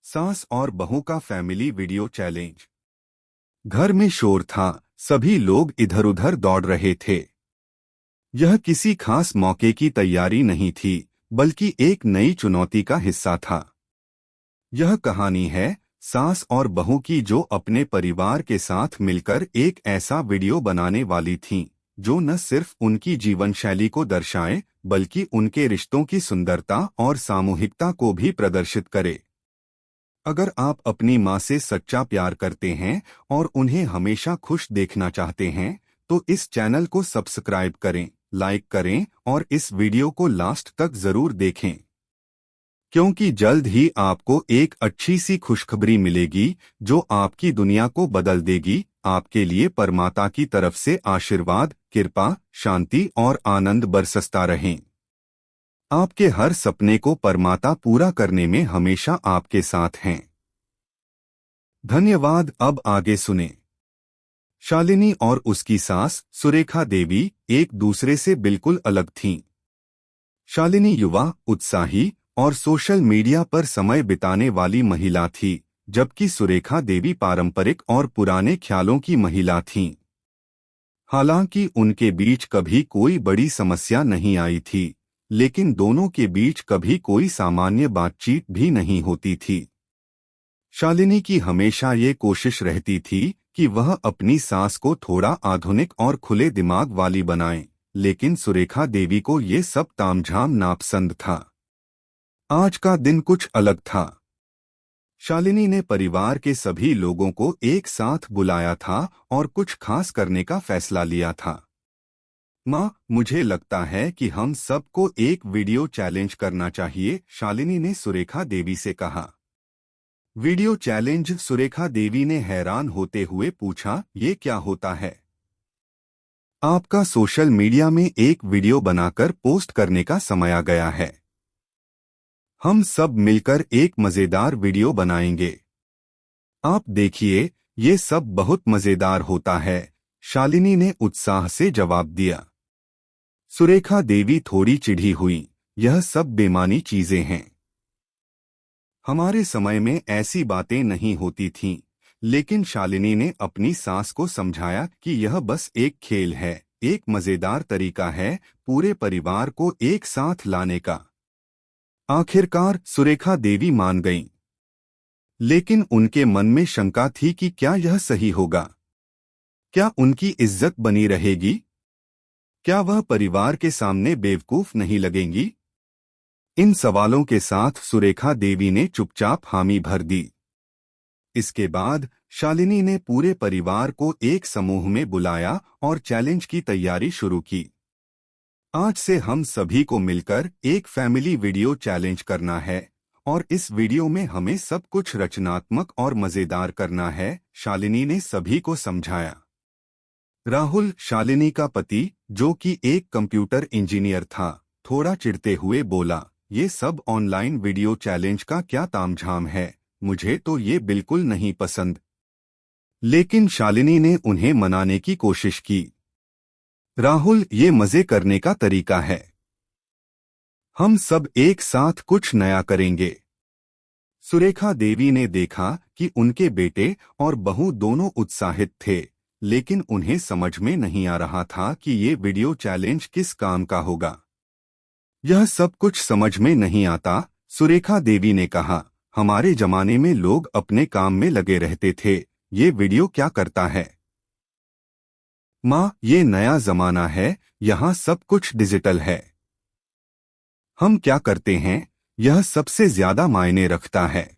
सास और बहू का फैमिली वीडियो चैलेंज। घर में शोर था, सभी लोग इधर उधर दौड़ रहे थे। यह किसी खास मौके की तैयारी नहीं थी, बल्कि एक नई चुनौती का हिस्सा था। यह कहानी है सास और बहू की, जो अपने परिवार के साथ मिलकर एक ऐसा वीडियो बनाने वाली थीं, जो न सिर्फ उनकी जीवन शैली को दर्शाए, बल्कि उनके रिश्तों की सुंदरता और सामूहिकता को भी प्रदर्शित करे। अगर आप अपनी माँ से सच्चा प्यार करते हैं और उन्हें हमेशा खुश देखना चाहते हैं, तो इस चैनल को सब्सक्राइब करें, लाइक करें और इस वीडियो को लास्ट तक जरूर देखें, क्योंकि जल्द ही आपको एक अच्छी सी खुशखबरी मिलेगी जो आपकी दुनिया को बदल देगी। आपके लिए परमात्मा की तरफ से आशीर्वाद, कृपा, शांति और आनंद बरसता रहें। आपके हर सपने को परमात्मा पूरा करने में हमेशा आपके साथ हैं। धन्यवाद। अब आगे सुने। शालिनी और उसकी सास सुरेखा देवी एक दूसरे से बिल्कुल अलग थीं। शालिनी युवा, उत्साही और सोशल मीडिया पर समय बिताने वाली महिला थी, जबकि सुरेखा देवी पारंपरिक और पुराने ख्यालों की महिला थीं। हालांकि उनके बीच कभी कोई बड़ी समस्या नहीं आई थी, लेकिन दोनों के बीच कभी कोई सामान्य बातचीत भी नहीं होती थी। शालिनी की हमेशा ये कोशिश रहती थी कि वह अपनी सास को थोड़ा आधुनिक और खुले दिमाग वाली बनाए, लेकिन सुरेखा देवी को ये सब तामझाम नापसंद था। आज का दिन कुछ अलग था। शालिनी ने परिवार के सभी लोगों को एक साथ बुलाया था और कुछ खास करने का फैसला लिया था। माँ, मुझे लगता है कि हम सबको एक वीडियो चैलेंज करना चाहिए, शालिनी ने सुरेखा देवी से कहा। Video challenge? सुरेखा देवी ने हैरान होते हुए पूछा, ये क्या होता है? आपका सोशल मीडिया में एक वीडियो बनाकर पोस्ट करने का समय आ गया है। हम सब मिलकर एक मजेदार वीडियो बनाएंगे। आप देखिए, ये सब बहुत मजेदार होता है, शालिनी ने उत्साह से जवाब दिया। सुरेखा देवी थोड़ी चिढ़ी हुई, यह सब बेमानी चीजें हैं। हमारे समय में ऐसी बातें नहीं होती थीं, लेकिन शालिनी ने अपनी सास को समझाया कि यह बस एक खेल है, एक मजेदार तरीका है पूरे परिवार को एक साथ लाने का। आखिरकार सुरेखा देवी मान गईं, लेकिन उनके मन में शंका थी कि क्या यह सही होगा? क्या उनकी इज्जत बनी रहेगी? क्या वह परिवार के सामने बेवकूफ नहीं लगेंगी? इन सवालों के साथ सुरेखा देवी ने चुपचाप हामी भर दी। इसके बाद शालिनी ने पूरे परिवार को एक समूह में बुलाया और चैलेंज की तैयारी शुरू की। आज से हम सभी को मिलकर एक फैमिली वीडियो चैलेंज करना है, और इस वीडियो में हमें सब कुछ रचनात्मक और मजेदार करना है, शालिनी ने सभी को समझाया। राहुल, शालिनी का पति, जो कि एक कंप्यूटर इंजीनियर था, थोड़ा चिढ़ते हुए बोला, ये सब ऑनलाइन वीडियो चैलेंज का क्या तामझाम है, मुझे तो ये बिल्कुल नहीं पसंद। लेकिन शालिनी ने उन्हें मनाने की कोशिश की। राहुल, ये मजे करने का तरीका है। हम सब एक साथ कुछ नया करेंगे। सुरेखा देवी ने देखा कि उनके बेटे और बहू दोनों उत्साहित थे, लेकिन उन्हें समझ में नहीं आ रहा था कि ये वीडियो चैलेंज किस काम का होगा। यह सब कुछ समझ में नहीं आता, सुरेखा देवी ने कहा। हमारे जमाने में लोग अपने काम में लगे रहते थे, ये वीडियो क्या करता है? माँ, ये नया जमाना है, यहाँ सब कुछ डिजिटल है। हम क्या करते हैं, यह सबसे ज्यादा मायने रखता है।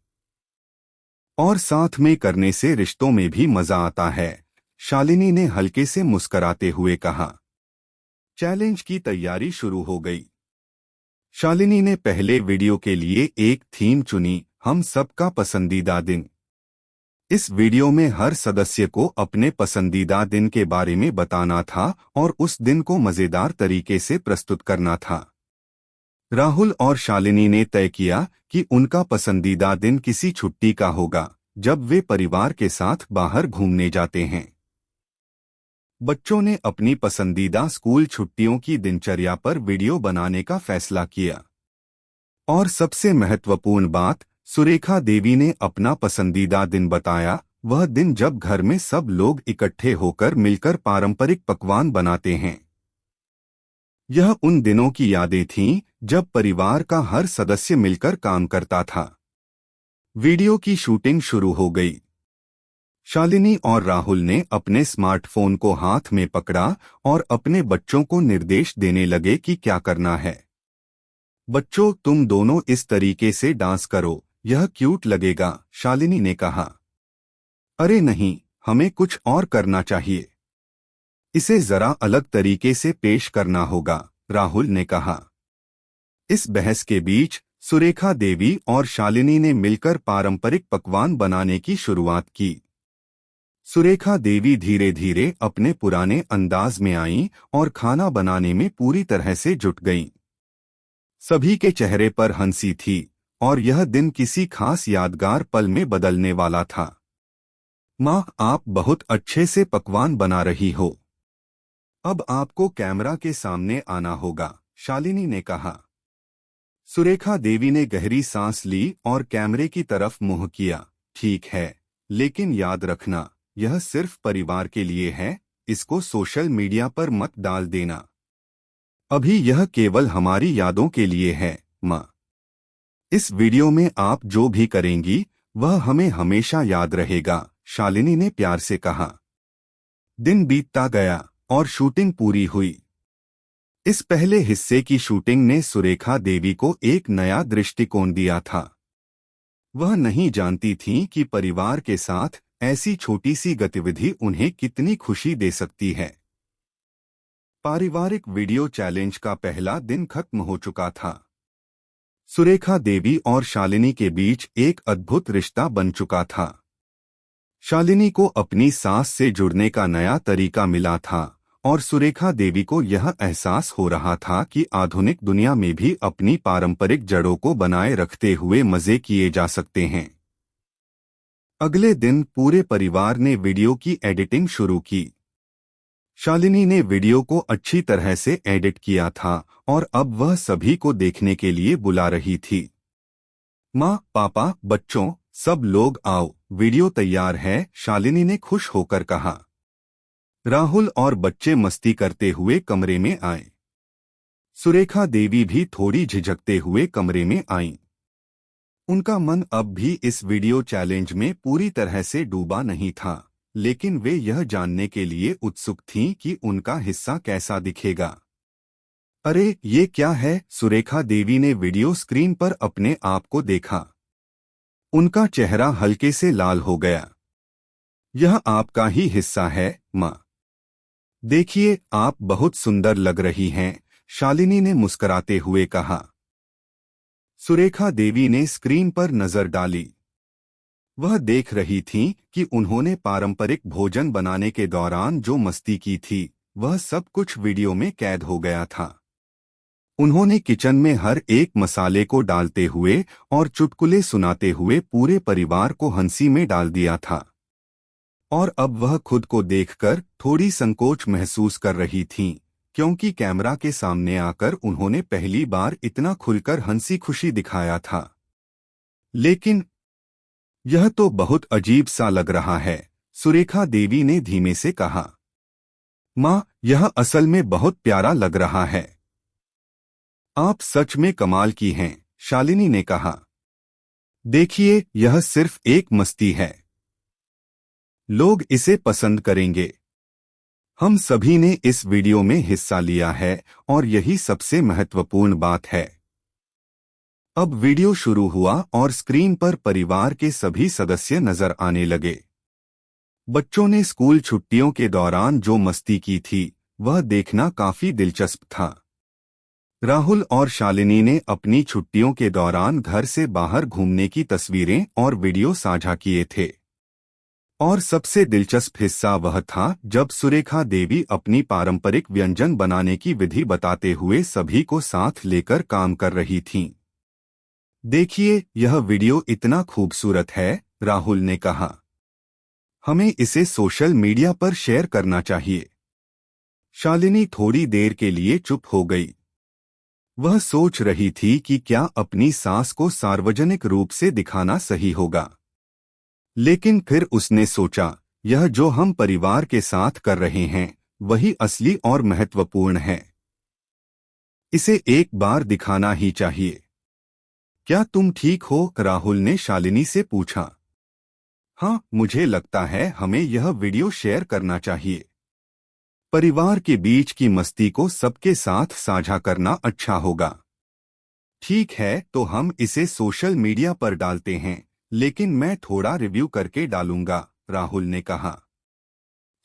और साथ में करने से रिश्तों में भी मजा आता है, शालिनी ने हल्के से मुस्कराते हुए कहा। चैलेंज की तैयारी शुरू हो गई। शालिनी ने पहले वीडियो के लिए एक थीम चुनी, हम सबका पसंदीदा दिन। इस वीडियो में हर सदस्य को अपने पसंदीदा दिन के बारे में बताना था और उस दिन को मजेदार तरीके से प्रस्तुत करना था। राहुल और शालिनी ने तय किया कि उनका पसंदीदा दिन किसी छुट्टी का होगा, जब वे परिवार के साथ बाहर घूमने जाते हैं। बच्चों ने अपनी पसंदीदा स्कूल छुट्टियों की दिनचर्या पर वीडियो बनाने का फैसला किया। और सबसे महत्वपूर्ण बात, सुरेखा देवी ने अपना पसंदीदा दिन बताया, वह दिन जब घर में सब लोग इकट्ठे होकर मिलकर पारंपरिक पकवान बनाते हैं। यह उन दिनों की यादें थीं जब परिवार का हर सदस्य मिलकर काम करता था। वीडियो की शूटिंग शुरू हो गई। शालिनी और राहुल ने अपने स्मार्टफोन को हाथ में पकड़ा और अपने बच्चों को निर्देश देने लगे कि क्या करना है। बच्चों, तुम दोनों इस तरीके से डांस करो, यह क्यूट लगेगा, शालिनी ने कहा। अरे नहीं, हमें कुछ और करना चाहिए। इसे जरा अलग तरीके से पेश करना होगा, राहुल ने कहा। इस बहस के बीच सुरेखा देवी और शालिनी ने मिलकर पारंपरिक पकवान बनाने की शुरुआत की। सुरेखा देवी धीरे धीरे अपने पुराने अंदाज में आईं और खाना बनाने में पूरी तरह से जुट गईं। सभी के चेहरे पर हंसी थी और यह दिन किसी खास यादगार पल में बदलने वाला था। माँ, आप बहुत अच्छे से पकवान बना रही हो। अब आपको कैमरा के सामने आना होगा, शालिनी ने कहा। सुरेखा देवी ने गहरी सांस ली और कैमरे की तरफ मुंह किया। ठीक है, लेकिन याद रखना, यह सिर्फ परिवार के लिए है, इसको सोशल मीडिया पर मत डाल देना। अभी यह केवल हमारी यादों के लिए है, माँ। इस वीडियो में आप जो भी करेंगी वह हमें हमेशा याद रहेगा, शालिनी ने प्यार से कहा। दिन बीतता गया और शूटिंग पूरी हुई। इस पहले हिस्से की शूटिंग ने सुरेखा देवी को एक नया दृष्टिकोण दिया था। वह नहीं जानती थीं कि परिवार के साथ ऐसी छोटी सी गतिविधि उन्हें कितनी खुशी दे सकती है। पारिवारिक वीडियो चैलेंज का पहला दिन खत्म हो चुका था। सुरेखा देवी और शालिनी के बीच एक अद्भुत रिश्ता बन चुका था। शालिनी को अपनी सास से जुड़ने का नया तरीका मिला था और सुरेखा देवी को यह एहसास हो रहा था कि आधुनिक दुनिया में भी अपनी पारंपरिक जड़ों को बनाए रखते हुए मजे किए जा सकते हैं। अगले दिन पूरे परिवार ने वीडियो की एडिटिंग शुरू की। शालिनी ने वीडियो को अच्छी तरह से एडिट किया था और अब वह सभी को देखने के लिए बुला रही थी। माँ, पापा, बच्चों, सब लोग आओ, वीडियो तैयार है, शालिनी ने खुश होकर कहा। राहुल और बच्चे मस्ती करते हुए कमरे में आए। सुरेखा देवी भी थोड़ी झिझकते हुए कमरे में आईं। उनका मन अब भी इस वीडियो चैलेंज में पूरी तरह से डूबा नहीं था, लेकिन वे यह जानने के लिए उत्सुक थीं कि उनका हिस्सा कैसा दिखेगा। अरे, ये क्या है? सुरेखा देवी ने वीडियो स्क्रीन पर अपने आप को देखा। उनका चेहरा हल्के से लाल हो गया। यह आपका ही हिस्सा है, माँ। देखिए, आप बहुत सुंदर लग रही हैं, शालिनी ने मुस्कुराते हुए कहा। सुरेखा देवी ने स्क्रीन पर नजर डाली। वह देख रही थीं कि उन्होंने पारंपरिक भोजन बनाने के दौरान जो मस्ती की थी, वह सब कुछ वीडियो में कैद हो गया था। उन्होंने किचन में हर एक मसाले को डालते हुए और चुटकुले सुनाते हुए पूरे परिवार को हंसी में डाल दिया था। और अब वह खुद को देखकर थोड़ी संकोच महसूस कर रही थीं, क्योंकि कैमरा के सामने आकर उन्होंने पहली बार इतना खुलकर हंसी खुशी दिखाया था। लेकिन यह तो बहुत अजीब सा लग रहा है, सुरेखा देवी ने धीमे से कहा। माँ, यह असल में बहुत प्यारा लग रहा है। आप सच में कमाल की हैं, शालिनी ने कहा। देखिए, यह सिर्फ एक मस्ती है। लोग इसे पसंद करेंगे। हम सभी ने इस वीडियो में हिस्सा लिया है और यही सबसे महत्वपूर्ण बात है। अब वीडियो शुरू हुआ और स्क्रीन पर परिवार के सभी सदस्य नजर आने लगे। बच्चों ने स्कूल छुट्टियों के दौरान जो मस्ती की थी, वह देखना काफी दिलचस्प था। राहुल और शालिनी ने अपनी छुट्टियों के दौरान घर से बाहर घूमने की तस्वीरें और वीडियो साझा किए थे। और सबसे दिलचस्प हिस्सा वह था जब सुरेखा देवी अपनी पारंपरिक व्यंजन बनाने की विधि बताते हुए सभी को साथ लेकर काम कर रही थीं। देखिए, यह वीडियो इतना खूबसूरत है, राहुल ने कहा। हमें इसे सोशल मीडिया पर शेयर करना चाहिए। शालिनी थोड़ी देर के लिए चुप हो गई। वह सोच रही थी कि क्या अपनी सास को सार्वजनिक रूप से दिखाना सही होगा। लेकिन फिर उसने सोचा, यह जो हम परिवार के साथ कर रहे हैं वही असली और महत्वपूर्ण है। इसे एक बार दिखाना ही चाहिए। क्या तुम ठीक हो? राहुल ने शालिनी से पूछा। हाँ, मुझे लगता है हमें यह वीडियो शेयर करना चाहिए। परिवार के बीच की मस्ती को सबके साथ साझा करना अच्छा होगा। ठीक है, तो हम इसे सोशल मीडिया पर डालते हैं, लेकिन मैं थोड़ा रिव्यू करके डालूंगा, राहुल ने कहा।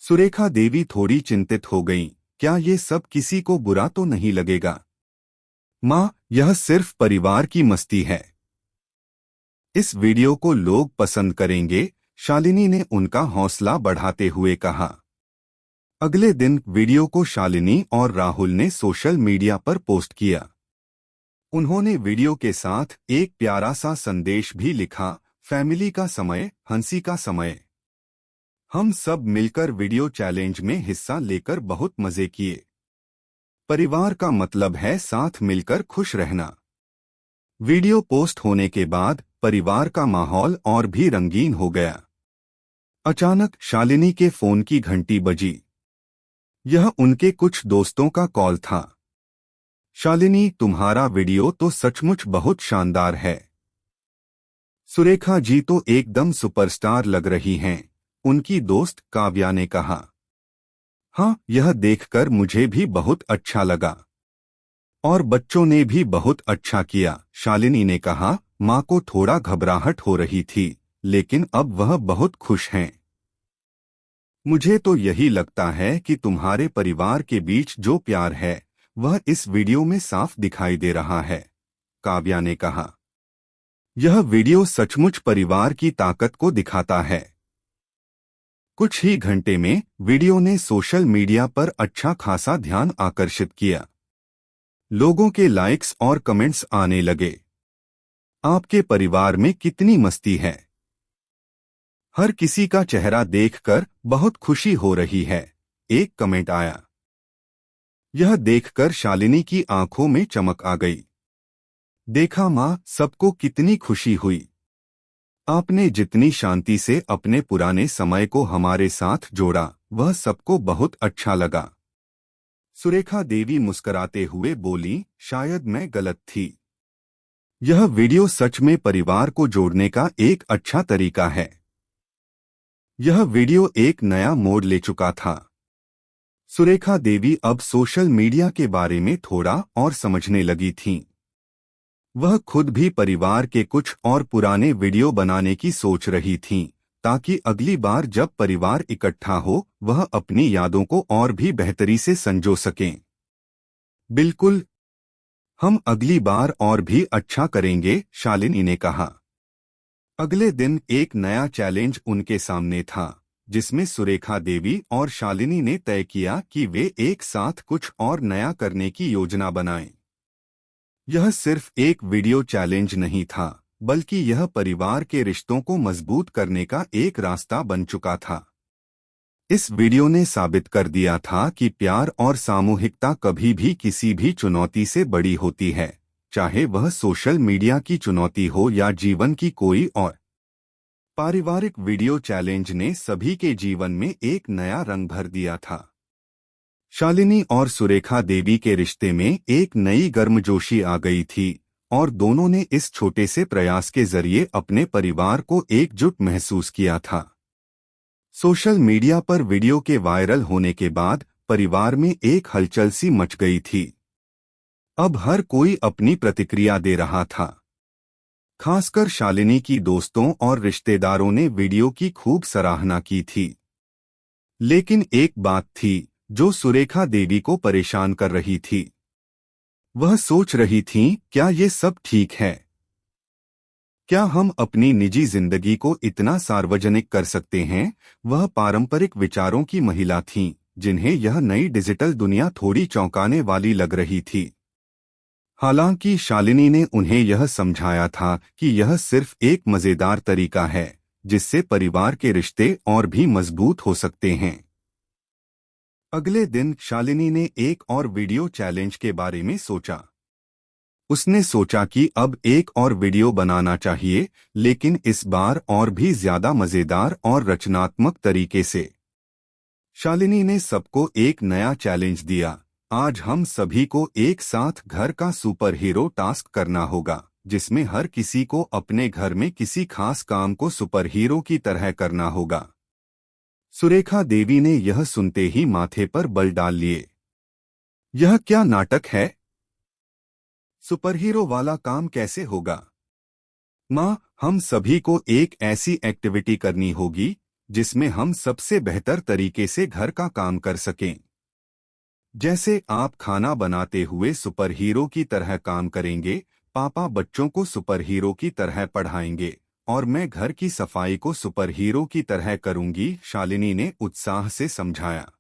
सुरेखा देवी थोड़ी चिंतित हो गईं। क्या ये सब किसी को बुरा तो नहीं लगेगा? माँ, यह सिर्फ परिवार की मस्ती है। इस वीडियो को लोग पसंद करेंगे, शालिनी ने उनका हौसला बढ़ाते हुए कहा। अगले दिन वीडियो को शालिनी और राहुल ने सोशल मीडिया पर पोस्ट किया। उन्होंने वीडियो के साथ एक प्यारा सा संदेश भी लिखा, फैमिली का समय, हंसी का समय। हम सब मिलकर वीडियो चैलेंज में हिस्सा लेकर बहुत मजे किए। परिवार का मतलब है साथ मिलकर खुश रहना। वीडियो पोस्ट होने के बाद परिवार का माहौल और भी रंगीन हो गया। अचानक शालिनी के फोन की घंटी बजी। यह उनके कुछ दोस्तों का कॉल था। शालिनी, तुम्हारा वीडियो तो सचमुच बहुत शानदार है। सुरेखा जी तो एकदम सुपरस्टार लग रही हैं, उनकी दोस्त काव्या ने कहा। हाँ, यह देखकर मुझे भी बहुत अच्छा लगा। और बच्चों ने भी बहुत अच्छा किया, शालिनी ने कहा। माँ को थोड़ा घबराहट हो रही थी, लेकिन अब वह बहुत खुश हैं। मुझे तो यही लगता है कि तुम्हारे परिवार के बीच जो प्यार है वह इस वीडियो में साफ दिखाई दे रहा है, काव्या ने कहा। यह वीडियो सचमुच परिवार की ताकत को दिखाता है। कुछ ही घंटे में वीडियो ने सोशल मीडिया पर अच्छा खासा ध्यान आकर्षित किया। लोगों के लाइक्स और कमेंट्स आने लगे। आपके परिवार में कितनी मस्ती है। हर किसी का चेहरा देखकर बहुत खुशी हो रही है, एक कमेंट आया। यह देखकर शालिनी की आंखों में चमक आ गई। देखा माँ, सबको कितनी खुशी हुई। आपने जितनी शांति से अपने पुराने समय को हमारे साथ जोड़ा वह सबको बहुत अच्छा लगा। सुरेखा देवी मुस्कुराते हुए बोली, शायद मैं गलत थी। यह वीडियो सच में परिवार को जोड़ने का एक अच्छा तरीका है। यह वीडियो एक नया मोड़ ले चुका था। सुरेखा देवी अब सोशल मीडिया के बारे में थोड़ा और समझने लगी थीं। वह खुद भी परिवार के कुछ और पुराने वीडियो बनाने की सोच रही थीं, ताकि अगली बार जब परिवार इकट्ठा हो वह अपनी यादों को और भी बेहतरी से संजो सकें। बिल्कुल, हम अगली बार और भी अच्छा करेंगे, शालिनी ने कहा। अगले दिन एक नया चैलेंज उनके सामने था, जिसमें सुरेखा देवी और शालिनी ने तय किया कि वे एक साथ कुछ और नया करने की योजना बनाएं। यह सिर्फ एक वीडियो चैलेंज नहीं था, बल्कि यह परिवार के रिश्तों को मजबूत करने का एक रास्ता बन चुका था। इस वीडियो ने साबित कर दिया था कि प्यार और सामूहिकता कभी भी किसी भी चुनौती से बड़ी होती है, चाहे वह सोशल मीडिया की चुनौती हो या जीवन की कोई और। पारिवारिक वीडियो चैलेंज ने सभी के जीवन में एक नया रंग भर दिया था। शालिनी और सुरेखा देवी के रिश्ते में एक नई गर्मजोशी आ गई थी और दोनों ने इस छोटे से प्रयास के जरिए अपने परिवार को एकजुट महसूस किया था। सोशल मीडिया पर वीडियो के वायरल होने के बाद परिवार में एक हलचल सी मच गई थी। अब हर कोई अपनी प्रतिक्रिया दे रहा था। खासकर शालिनी की दोस्तों और रिश्तेदारों ने वीडियो की खूब सराहना की थी। लेकिन एक बात थी जो सुरेखा देवी को परेशान कर रही थी। वह सोच रही थीं, क्या ये सब ठीक है? क्या हम अपनी निजी जिंदगी को इतना सार्वजनिक कर सकते हैं? वह पारंपरिक विचारों की महिला थीं, जिन्हें यह नई डिजिटल दुनिया थोड़ी चौंकाने वाली लग रही थी। हालांकि शालिनी ने उन्हें यह समझाया था कि यह सिर्फ एक मजेदार तरीका है, जिससे परिवार के रिश्ते और भी मजबूत हो सकते हैं। अगले दिन शालिनी ने एक और वीडियो चैलेंज के बारे में सोचा। उसने सोचा कि अब एक और वीडियो बनाना चाहिए, लेकिन इस बार और भी ज्यादा मजेदार और रचनात्मक तरीके से। शालिनी ने सबको एक नया चैलेंज दिया। आज हम सभी को एक साथ घर का सुपर हीरो टास्क करना होगा, जिसमें हर किसी को अपने घर में किसी खास काम को सुपर हीरो की तरह करना होगा। सुरेखा देवी ने यह सुनते ही माथे पर बल डाल लिए। यह क्या नाटक है? सुपरहीरो वाला काम कैसे होगा? माँ, हम सभी को एक ऐसी एक्टिविटी करनी होगी जिसमें हम सबसे बेहतर तरीके से घर का काम कर सकें। जैसे आप खाना बनाते हुए सुपरहीरो की तरह काम करेंगे, पापा बच्चों को सुपरहीरो की तरह पढ़ाएंगे, और मैं घर की सफाई को सुपरहीरो की तरह करूंगी, शालिनी ने उत्साह से समझाया।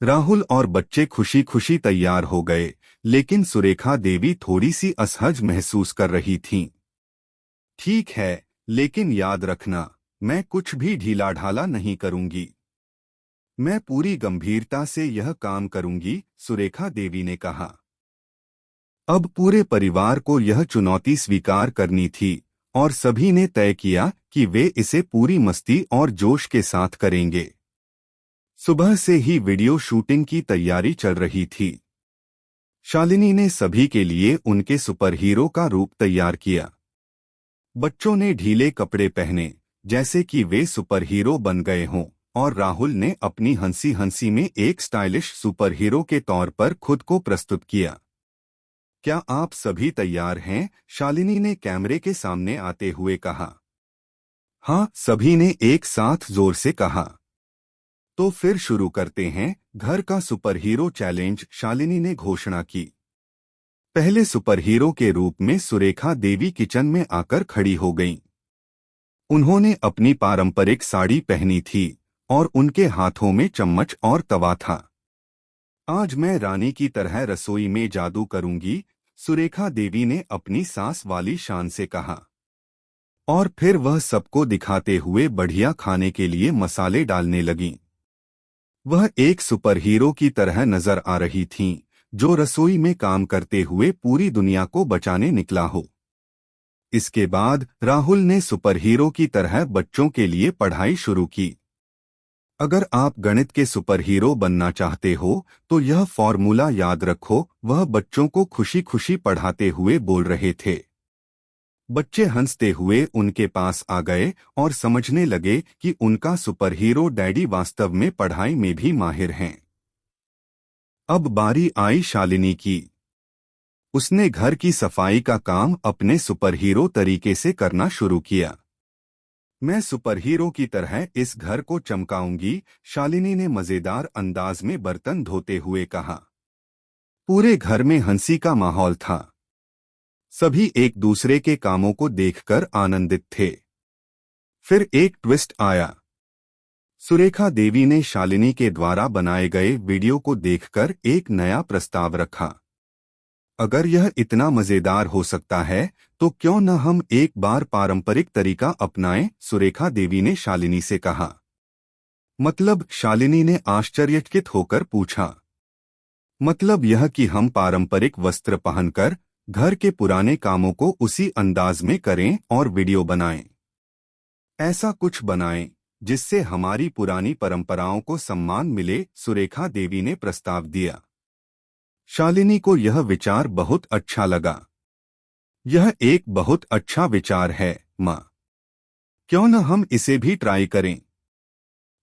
राहुल और बच्चे खुशी खुशी तैयार हो गए, लेकिन सुरेखा देवी थोड़ी सी असहज महसूस कर रही थीं। ठीक है, लेकिन याद रखना, मैं कुछ भी ढीला ढाला नहीं करूंगी। मैं पूरी गंभीरता से यह काम करूंगी, सुरेखा देवी ने कहा। अब पूरे परिवार को यह चुनौती स्वीकार करनी थी, और सभी ने तय किया कि वे इसे पूरी मस्ती और जोश के साथ करेंगे। सुबह से ही वीडियो शूटिंग की तैयारी चल रही थी। शालिनी ने सभी के लिए उनके सुपरहीरो का रूप तैयार किया। बच्चों ने ढीले कपड़े पहने, जैसे कि वे सुपरहीरो बन गए हों, और राहुल ने अपनी हंसी हंसी में एक स्टाइलिश सुपरहीरो के तौर पर खुद को प्रस्तुत किया। क्या आप सभी तैयार हैं? शालिनी ने कैमरे के सामने आते हुए कहा। हाँ, सभी ने एक साथ जोर से कहा। तो फिर शुरू करते हैं घर का सुपरहीरो चैलेंज, शालिनी ने घोषणा की। पहले सुपरहीरो के रूप में सुरेखा देवी किचन में आकर खड़ी हो गईं। उन्होंने अपनी पारंपरिक साड़ी पहनी थी और उनके हाथों में चम्मच और तवा था। आज मैं रानी की तरह रसोई में जादू करूंगी, सुरेखा देवी ने अपनी सास वाली शान से कहा। और फिर वह सबको दिखाते हुए बढ़िया खाने के लिए मसाले डालने लगीं। वह एक सुपरहीरो की तरह नजर आ रही थीं, जो रसोई में काम करते हुए पूरी दुनिया को बचाने निकला हो। इसके बाद राहुल ने सुपरहीरो की तरह बच्चों के लिए पढ़ाई शुरू की। अगर आप गणित के सुपरहीरो बनना चाहते हो, तो यह फॉर्मूला याद रखो, वह बच्चों को खुशी खुशी पढ़ाते हुए बोल रहे थे। बच्चे हंसते हुए उनके पास आ गए और समझने लगे कि उनका सुपरहीरो डैडी वास्तव में पढ़ाई में भी माहिर हैं। अब बारी आई शालिनी की। उसने घर की सफाई का काम अपने सुपरहीरो तरीके से करना शुरू किया। मैं सुपरहीरो की तरह इस घर को चमकाऊंगी, शालिनी ने मजेदार अंदाज में बर्तन धोते हुए कहा। पूरे घर में हंसी का माहौल था। सभी एक दूसरे के कामों को देखकर आनंदित थे। फिर एक ट्विस्ट आया। सुरेखा देवी ने शालिनी के द्वारा बनाए गए वीडियो को देखकर एक नया प्रस्ताव रखा। अगर यह इतना मजेदार हो सकता है, तो क्यों न हम एक बार पारंपरिक तरीका अपनाएं, सुरेखा देवी ने शालिनी से कहा। मतलब? शालिनी ने आश्चर्यचकित होकर पूछा। मतलब यह कि हम पारंपरिक वस्त्र पहनकर घर के पुराने कामों को उसी अंदाज में करें और वीडियो बनाएं। ऐसा कुछ बनाएं जिससे हमारी पुरानी परंपराओं को सम्मान मिले, सुरेखा देवी ने प्रस्ताव दिया। शालिनी को यह विचार बहुत अच्छा लगा। यह एक बहुत अच्छा विचार है, माँ। क्यों न हम इसे भी ट्राई करें?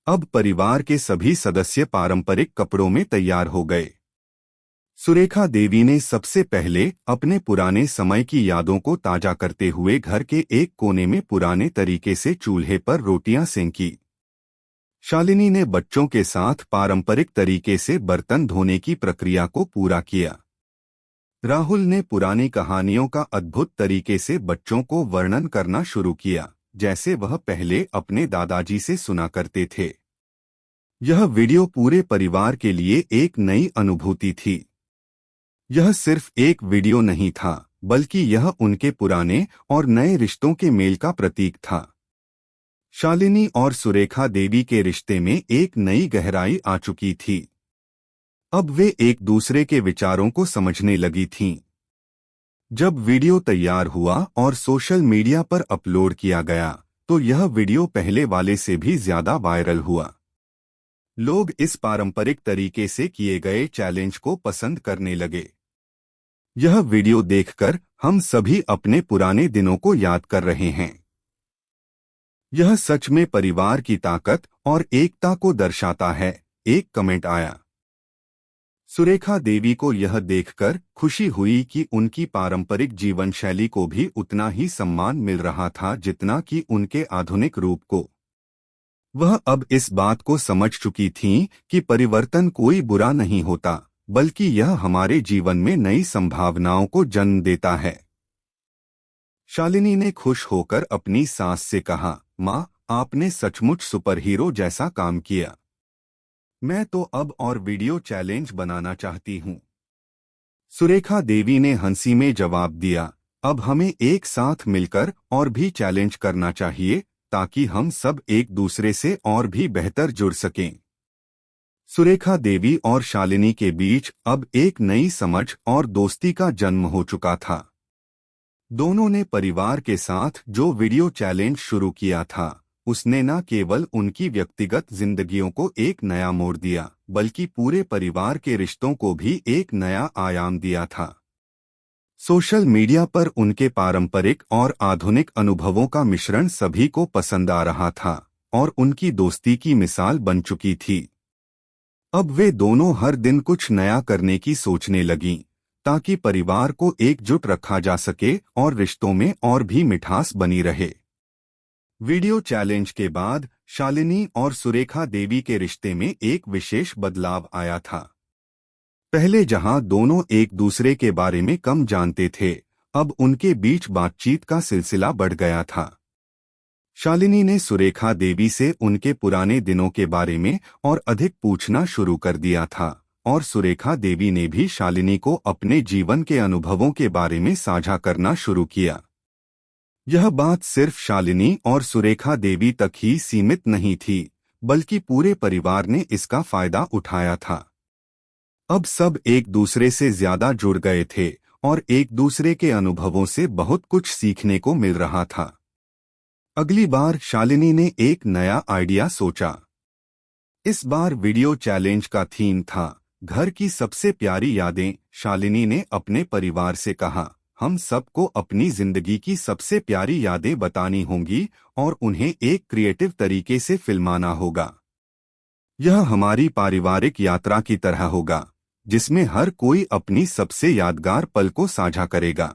अब परिवार के सभी सदस्य पारंपरिक कपड़ों में तैयार हो गए। सुरेखा देवी ने सबसे पहले अपने पुराने समय की यादों को ताजा करते हुए घर के एक कोने में पुराने तरीके से चूल्हे पर रोटियां सेंकी। शालिनी ने बच्चों के साथ पारंपरिक तरीके से बर्तन धोने की प्रक्रिया को पूरा किया। राहुल ने पुरानी कहानियों का अद्भुत तरीके से बच्चों को वर्णन करना शुरू किया, जैसे वह पहले अपने दादाजी से सुना करते थे। यह वीडियो पूरे परिवार के लिए एक नई अनुभूति थी। यह सिर्फ एक वीडियो नहीं था, बल्कि यह उनके पुराने और नए रिश्तों के मेल का प्रतीक था। शालिनी और सुरेखा देवी के रिश्ते में एक नई गहराई आ चुकी थी। अब वे एक दूसरे के विचारों को समझने लगी थीं। जब वीडियो तैयार हुआ और सोशल मीडिया पर अपलोड किया गया तो यह वीडियो पहले वाले से भी ज्यादा वायरल हुआ। लोग इस पारंपरिक तरीके से किए गए चैलेंज को पसंद करने लगे। यह वीडियो देखकर हम सभी अपने पुराने दिनों को याद कर रहे हैं। यह सच में परिवार की ताकत और एकता को दर्शाता है, एक कमेंट आया। सुरेखा देवी को यह देखकर खुशी हुई कि उनकी पारंपरिक जीवन शैली को भी उतना ही सम्मान मिल रहा था जितना कि उनके आधुनिक रूप को। वह अब इस बात को समझ चुकी थीं कि परिवर्तन कोई बुरा नहीं होता, बल्कि यह हमारे जीवन में नई संभावनाओं को जन्म देता है। शालिनी ने खुश होकर अपनी सास से कहा, माँ, आपने सचमुच सुपरहीरो जैसा काम किया। मैं तो अब और वीडियो चैलेंज बनाना चाहती हूँ। सुरेखा देवी ने हंसी में जवाब दिया, अब हमें एक साथ मिलकर और भी चैलेंज करना चाहिए ताकि हम सब एक दूसरे से और भी बेहतर जुड़ सकें। सुरेखा देवी और शालिनी के बीच अब एक नई समझ और दोस्ती का जन्म हो चुका था। दोनों ने परिवार के साथ जो वीडियो चैलेंज शुरू किया था उसने न केवल उनकी व्यक्तिगत जिंदगियों को एक नया मोड़ दिया, बल्कि पूरे परिवार के रिश्तों को भी एक नया आयाम दिया था। सोशल मीडिया पर उनके पारंपरिक और आधुनिक अनुभवों का मिश्रण सभी को पसंद आ रहा था और उनकी दोस्ती की मिसाल बन चुकी थी। अब वे दोनों हर दिन कुछ नया करने की सोचने लगीं ताकि परिवार को एकजुट रखा जा सके और रिश्तों में और भी मिठास बनी रहे। वीडियो चैलेंज के बाद शालिनी और सुरेखा देवी के रिश्ते में एक विशेष बदलाव आया था। पहले जहां दोनों एक दूसरे के बारे में कम जानते थे, अब उनके बीच बातचीत का सिलसिला बढ़ गया था। शालिनी ने सुरेखा देवी से उनके पुराने दिनों के बारे में और अधिक पूछना शुरू कर दिया था और सुरेखा देवी ने भी शालिनी को अपने जीवन के अनुभवों के बारे में साझा करना शुरू किया। यह बात सिर्फ शालिनी और सुरेखा देवी तक ही सीमित नहीं थी, बल्कि पूरे परिवार ने इसका फायदा उठाया था। अब सब एक दूसरे से ज्यादा जुड़ गए थे और एक दूसरे के अनुभवों से बहुत कुछ सीखने को मिल रहा था। अगली बार शालिनी ने एक नया आइडिया सोचा। इस बार वीडियो चैलेंज का थीम था घर की सबसे प्यारी यादें। शालिनी ने अपने परिवार से कहा, हम सबको अपनी जिंदगी की सबसे प्यारी यादें बतानी होंगी और उन्हें एक क्रिएटिव तरीके से फिल्माना होगा। यह हमारी पारिवारिक यात्रा की तरह होगा, जिसमें हर कोई अपनी सबसे यादगार पल को साझा करेगा।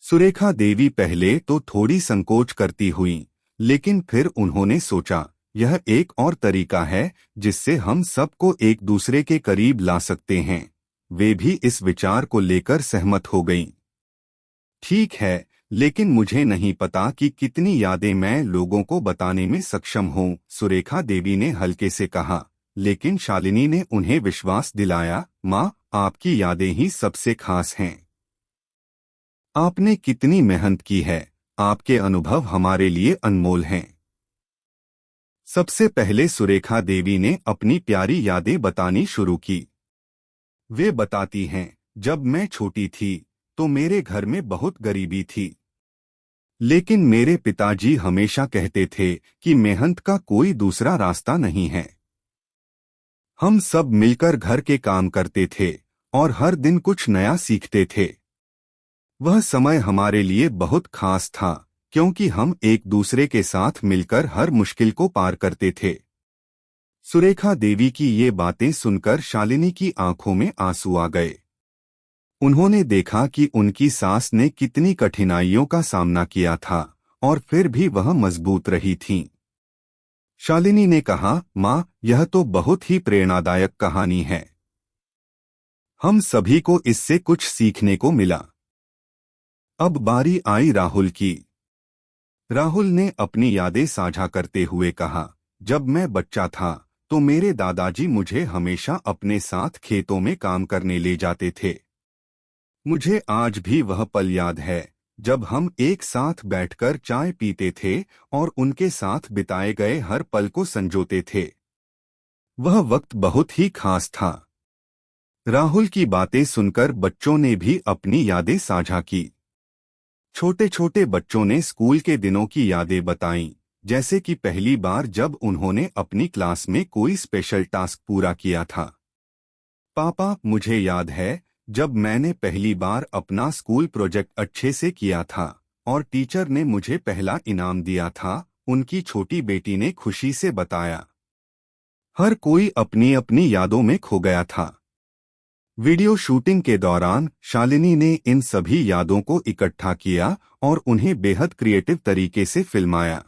सुरेखा देवी पहले तो थोड़ी संकोच करती हुईं, लेकिन फिर उन्होंने सोचा, यह एक और तरीका है जिससे हम सबको एक दूसरे के करीब ला सकते हैं। वे भी इस विचार को लेकर सहमत हो गईं। ठीक है, लेकिन मुझे नहीं पता कि कितनी यादें मैं लोगों को बताने में सक्षम हूँ, सुरेखा देवी ने हल्के से कहा। लेकिन शालिनी ने उन्हें विश्वास दिलाया, माँ, आपकी यादें ही सबसे खास हैं। आपने कितनी मेहनत की है, आपके अनुभव हमारे लिए अनमोल हैं। सबसे पहले सुरेखा देवी ने अपनी प्यारी यादें बतानी शुरू की। वे बताती हैं, जब मैं छोटी थी तो मेरे घर में बहुत गरीबी थी, लेकिन मेरे पिताजी हमेशा कहते थे कि मेहनत का कोई दूसरा रास्ता नहीं है। हम सब मिलकर घर के काम करते थे और हर दिन कुछ नया सीखते थे। वह समय हमारे लिए बहुत खास था क्योंकि हम एक दूसरे के साथ मिलकर हर मुश्किल को पार करते थे। सुरेखा देवी की ये बातें सुनकर शालिनी की आंखों में आंसू आ गए। उन्होंने देखा कि उनकी सास ने कितनी कठिनाइयों का सामना किया था और फिर भी वह मजबूत रही थीं। शालिनी ने कहा, माँ, यह तो बहुत ही प्रेरणादायक कहानी है। हम सभी को इससे कुछ सीखने को मिला। अब बारी आई राहुल की। राहुल ने अपनी यादें साझा करते हुए कहा, जब मैं बच्चा था तो मेरे दादाजी मुझे हमेशा अपने साथ खेतों में काम करने ले जाते थे। मुझे आज भी वह पल याद है जब हम एक साथ बैठकर चाय पीते थे और उनके साथ बिताए गए हर पल को संजोते थे। वह वक्त बहुत ही खास था। राहुल की बातें सुनकर बच्चों ने भी अपनी यादें साझा की। छोटे छोटे बच्चों ने स्कूल के दिनों की यादें बताईं, जैसे कि पहली बार जब उन्होंने अपनी क्लास में कोई स्पेशल टास्क पूरा किया था। पापा, मुझे याद है जब मैंने पहली बार अपना स्कूल प्रोजेक्ट अच्छे से किया था और टीचर ने मुझे पहला इनाम दिया था, उनकी छोटी बेटी ने खुशी से बताया। हर कोई अपनी अपनी यादों में खो गया था। वीडियो शूटिंग के दौरान शालिनी ने इन सभी यादों को इकट्ठा किया और उन्हें बेहद क्रिएटिव तरीके से फिल्माया।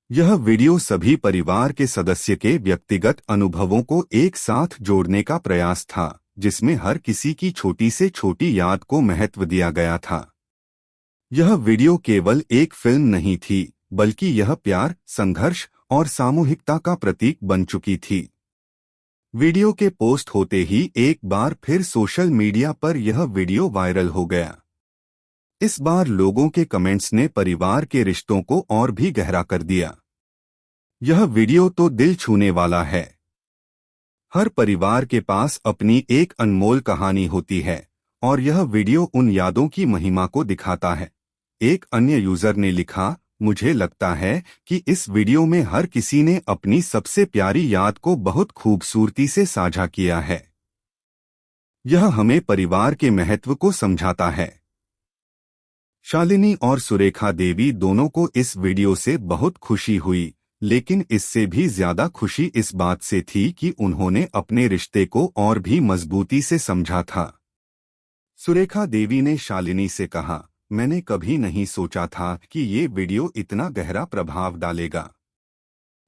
यह वीडियो सभी परिवार के सदस्य के व्यक्तिगत अनुभवों को एक साथ जोड़ने का प्रयास था, जिसमें हर किसी की छोटी से छोटी याद को महत्व दिया गया था। यह वीडियो केवल एक फिल्म नहीं थी, बल्कि यह प्यार, संघर्ष और सामूहिकता का प्रतीक बन चुकी थी। वीडियो के पोस्ट होते ही एक बार फिर सोशल मीडिया पर यह वीडियो वायरल हो गया। इस बार लोगों के कमेंट्स ने परिवार के रिश्तों को और भी गहरा कर दिया। यह वीडियो तो दिल छूने वाला है। हर परिवार के पास अपनी एक अनमोल कहानी होती है और यह वीडियो उन यादों की महिमा को दिखाता है। एक अन्य यूजर ने लिखा, मुझे लगता है कि इस वीडियो में हर किसी ने अपनी सबसे प्यारी याद को बहुत खूबसूरती से साझा किया है। यह हमें परिवार के महत्व को समझाता है। शालिनी और सुरेखा देवी दोनों को इस वीडियो से बहुत खुशी हुई, लेकिन इससे भी ज्यादा खुशी इस बात से थी कि उन्होंने अपने रिश्ते को और भी मजबूती से समझा था। सुरेखा देवी ने शालिनी से कहा, मैंने कभी नहीं सोचा था कि ये वीडियो इतना गहरा प्रभाव डालेगा।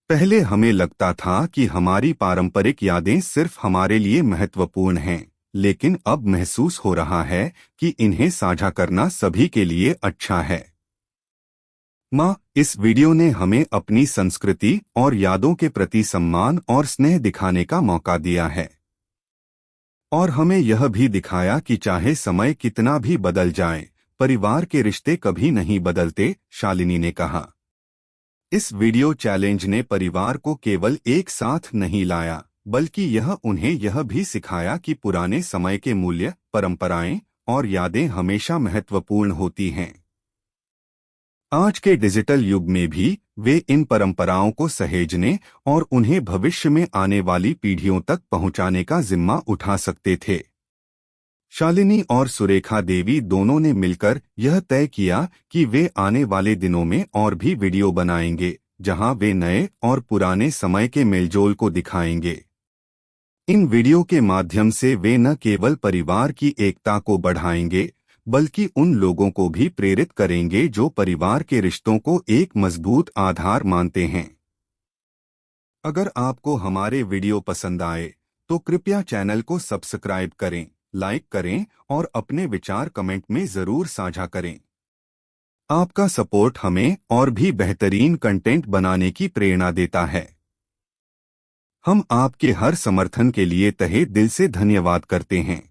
पहले हमें लगता था कि हमारी पारंपरिक यादें सिर्फ हमारे लिए महत्वपूर्ण हैं, लेकिन अब महसूस हो रहा है कि इन्हें साझा करना सभी के लिए अच्छा है। माँ, इस वीडियो ने हमें अपनी संस्कृति और यादों के प्रति सम्मान और स्नेह दिखाने का मौका दिया है। और हमें यह भी दिखाया कि चाहे समय कितना भी बदल जाए, परिवार के रिश्ते कभी नहीं बदलते, शालिनी ने कहा। इस वीडियो चैलेंज ने परिवार को केवल एक साथ नहीं लाया, बल्कि यह उन्हें यह भी सिखाया कि पुराने समय के मूल्य, परंपराएं और यादें हमेशा महत्वपूर्ण होती हैं। आज के डिजिटल युग में भी वे इन परंपराओं को सहेजने और उन्हें भविष्य में आने वाली पीढ़ियों तक पहुंचाने का जिम्मा उठा सकते थे। शालिनी और सुरेखा देवी दोनों ने मिलकर यह तय किया कि वे आने वाले दिनों में और भी वीडियो बनाएंगे, जहां वे नए और पुराने समय के मेलजोल को दिखाएंगे। इन वीडियो के माध्यम से वे न केवल परिवार की एकता को बढ़ाएंगे, बल्कि उन लोगों को भी प्रेरित करेंगे जो परिवार के रिश्तों को एक मजबूत आधार मानते हैं। अगर आपको हमारे वीडियो पसंद आए तो कृपया चैनल को सब्सक्राइब करें, लाइक करें और अपने विचार कमेंट में जरूर साझा करें। आपका सपोर्ट हमें और भी बेहतरीन कंटेंट बनाने की प्रेरणा देता है। हम आपके हर समर्थन के लिए तहे दिल से धन्यवाद करते हैं।